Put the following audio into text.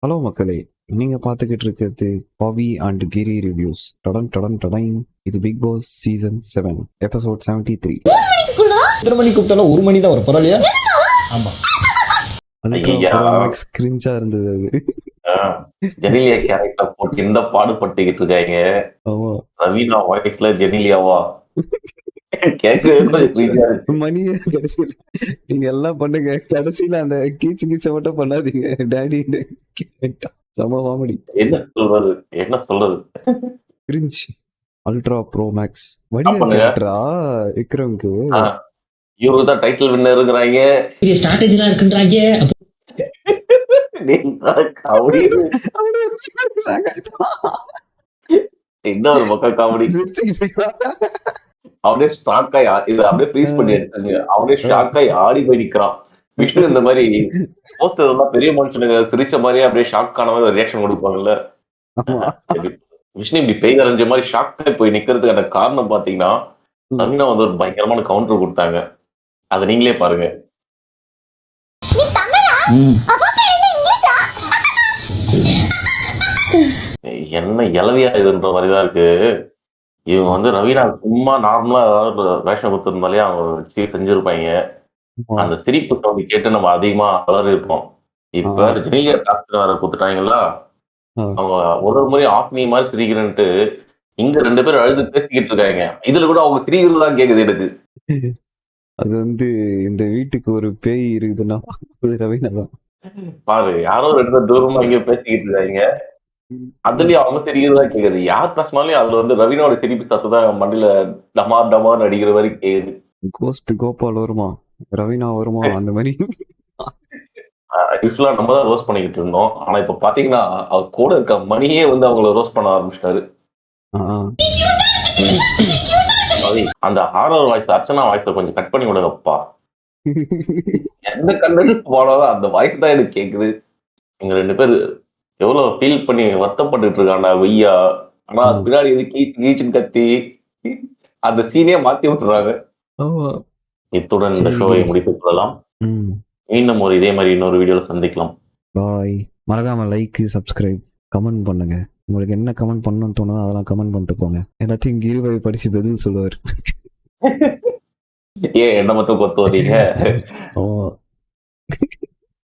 Hello மக்களே, நீங்க பார்த்துக்கிட்டு இருக்கிறது பவி அண்ட் கிரி ரிவ்யூஸ். டடன் டடன் டடன். இது பிக் பாஸ் சீசன் 7 எபிசோட் 73. எத்தனை மணி கூப்பிட்டாலும் ஒரு மணி தான் வரும், பரவாயில்லையா? ஆமா, அல்ட்ரா ஐயா ப்ரோ மேக்ஸ் கிரிஞ்சா இருந்தது அது. ஜெனிலியா கேரக்டர் போட்டு எந்த பாடுபட்டுக்கிட்டு இருக்காங்க. ஆமா, ரவீனா வாய்ஸ்ல ஜெனிலியாவா கேட்கவே கொஞ்சம் கிரீச்சா இருக்கு. மணியே கடைசியில் நீங்க எல்லாம் பண்ணுங்க, கடைசியில அந்த கீச்சு கீச்ச மட்டும் பண்ணாதீங்க. டேடி சம காமெடி. என்ன சொல்றது என்ன சொல்றது கிரிஞ்ச். அல்ட்ரா ப்ரோ மேக்ஸ் என்ன வடிவேல் பண்ணுங்க. கேரக்டரா விக்ரம்க்கு. இவரு தான் டைட்டில் வின்னர் இருக்கிறாங்க. பெரிய ஸ்ட்ராட்டஜிலாம் இருக்குன்றாங்க. காமெடி என்ன ஒரு பக்கம் காமெடி. அவனே ஷாக் ஆகி இதை அப்படியே ஃப்ரீஸ் பண்ணி எடுத்தாங்க. அவனே ஷாக் ஆகி ஆடி போய் நிக்கிறான். விஷ்ணு இந்த மாதிரி போஸ்டர் எல்லாம் பெரிய மனுஷனுங்க சிரிச்ச மாதிரியே அப்படியே ஷாக் ஆன மாதிரி ஒரு ரியாக்ஷன் கொடுப்பாங்கல்ல. சரி. விஷ்ணு இப்படி பேய் அரைஞ்ச மாதிரி ஷாக் ஆகி போய் நிக்கிறதுக்கான காரணம் பாத்தீங்கன்னா ரவீனா வந்து ஒரு பயங்கரமான கவுண்டர் கொடுத்தாங்க. அதை நீங்களே பாருங்க. என்ன இளவியா இதுன்ற மாதிரிதான் இருக்கு. இவங்க வந்து ரவீனா சும்மா நார்மலா ஏதாவது வேஷம் கொடுத்திருந்தாலே அவங்க வச்சு செஞ்சிருப்பாங்க. அந்த சிரிப்பு சவுண்ட் கேட்டு நம்ம அதிகமா வளர இருப்போம். இப்ப ஜெனிலியா டாக்டர் வேற கொடுத்துட்டாங்களா, அவங்க ஒரு முறை ஆத்மீ மாதிரி சிரிக்கிறேன்ட்டு இங்க 2 பேரும் அழுது பேசிக்கிட்டு இருக்காங்க. இதுல கூட அவங்க சிரிக்கிறது தான் கேக்குது எனக்கு. அது வந்து இந்த வீட்டுக்கு ஒரு பேய் இருக்குதுன்னா அது ரவீனா தான். பாரு, யாரோ 2 பேர் தூரமா இங்க பேசிக்கிட்டு இருக்காங்க. அதுலயும் அவங்க சிரிக்கிறதா கேக்குது. யார் பேசினாலும் அதுல வந்து ரவீனாவோட சிரிப்பு சத்தம் தான் மண்டியில டமார் டமார் அடிக்கிற மாதிரி கேக்குது. கோஸ்ட் கோபால் வருமா, ரவீனா வருமா, அந்த மாதிரி. யூஸ்வலா நம்ம தான் ரோஸ்ட் பண்ணிக்கிட்டு இருந்தோம். ஆனா இப்ப பாத்தீங்கன்னா அவர் கூட இருக்க மணியே வந்து அவங்கள ரோஸ்ட் பண்ண ஆரம்பிச்சிட்டாரு. அந்த ஹாரர் வாய்ஸ் அர்ச்சனா வாய்ஸ்ல கொஞ்சம் கட் பண்ணி விடுங்கப்பா. எந்த கண்டென்ட் போனாலும் அந்த வாய்ஸ் தான் எனக்கு கேக்குது. இங்க 2 பேர் எவ்வளவு ஃபீல் பண்ணி வருத்தப்பட்டுட்டு இருக்காங்க வெய்யா. ஆனா பின்னாடி இது கீச்சு கீச்சுன்னு கத்தி அந்த சீனே மாத்தி விட்டுறாங்க. இத்துடன் இந்த ஷோவை முடித்துக் கொள்ளலாம். மீண்டும் ஒரு இதே மாதிரி இன்னொரு வீடியோல சந்திக்கலாம். பாய். மறக்காம லைக், சப்ஸ்கிரைப், கமெண்ட் பண்ணுங்க. உங்களுக்கு என்ன கமெண்ட் பண்ணணும்னு தோணுதோ அதெல்லாம் கமெண்ட் பண்ணிட்டு போங்க. எல்லாத்தையும் கிரிவை படிச்சு பதில் சொல்லுவார். ஏன் என்ன மட்டும் கொத்து வரீங்க?